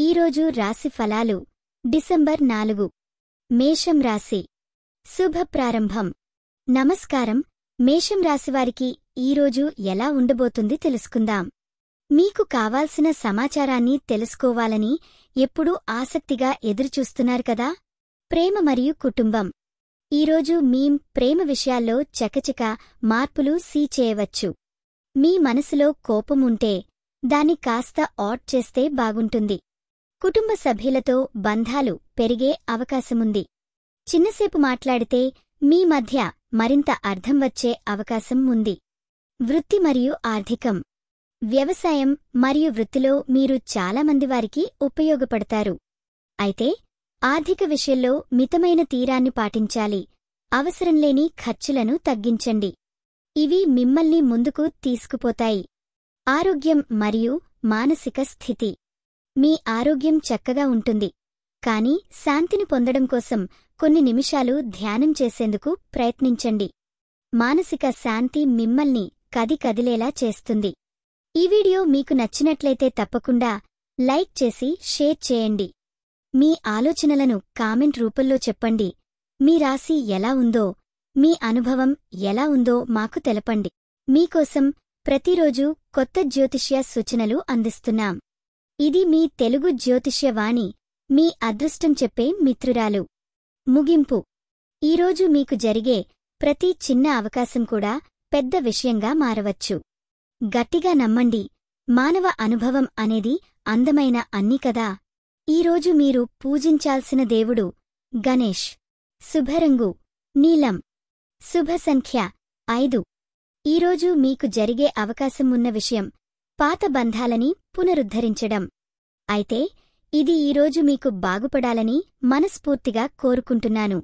ఈరోజు రాశి ఫలాలు డిసెంబర్ 4 మేషం రాశి శుభ ప్రారంభం. నమస్కారం. మేషం రాశివారికి ఈరోజు ఎలా ఉండబోతుంది తెలుసుకుందాం. మీకు కావాల్సిన సమాచారాన్ని తెలుసుకోవాలని ఎప్పుడూ ఆసక్తిగా ఎదురుచూస్తున్నారు కదా. ప్రేమ మరియు కుటుంబం. ఈరోజు మీ ప్రేమ విషయాల్లో చకచక మార్పులు చేయవచ్చు. మీ మనసులో కోపం ఉంటే దాన్ని కాస్త ఆట్ చేస్తే బాగుంటుంది. కుటుంబ సభ్యులతో బంధాలు పెరిగే అవకాశముంది. చిన్నసేపు మాట్లాడితే మీ మధ్య మరింత అర్థం వచ్చే అవకాశం ఉంది. వృత్తి మరియు ఆర్థికం. వ్యవసాయం మరియు వృత్తిలో మీరు చాలామంది వారికి ఉపయోగపడతారు. అయితే ఆర్థిక విషయంలో మితమైన తీరాన్ని పాటించాలి. అవసరంలేని ఖర్చులను తగ్గించండి. ఇవి మిమ్మల్ని ముందుకు తీసుకుపోతాయి. ఆరోగ్యం మరియు మానసిక స్థితి. మీ ఆరోగ్యం చక్కగా ఉంటుంది. కానీ శాంతిని పొందడం కోసం కొన్ని నిమిషాలు ధ్యానం చేసేందుకు ప్రయత్నించండి. మానసిక శాంతి మిమ్మల్ని కదిలేలా చేస్తుంది. ఈ వీడియో మీకు నచ్చినట్లయితే తప్పకుండా లైక్ చేసి షేర్ చేయండి. మీ ఆలోచనలను కామెంట్ రూపంలో చెప్పండి. మీ రాశి ఎలా ఉందో, మీ అనుభవం ఎలా ఉందో మాకు తెలపండి. మీకోసం ప్రతిరోజూ కొత్త జ్యోతిష్య సూచనలు అందిస్తున్నాం. ఇది మీ తెలుగు జ్యోతిష్యవాణి, మీ అదృష్టం చెప్పే మిత్రురాలు. ముగింపు. ఈరోజు మీకు జరిగే ప్రతి చిన్న అవకాశం కూడా పెద్ద విషయంగా మారవచ్చు. గట్టిగా నమ్మండి, మానవ అనుభవం అనేది అందమైన అన్ని కదా. ఈరోజు మీరు పూజించాల్సిన దేవుడు గణేష్. శుభరంగు నీలం. శుభ సంఖ్య 5. ఈరోజు మీకు జరిగే అవకాశం ఉన్న విషయం పాత బంధాలని పునరుద్ధరించడం. అయితే ఇది ఈరోజు మీకు బాగుపడాలని మనస్ఫూర్తిగా కోరుకుంటున్నాను.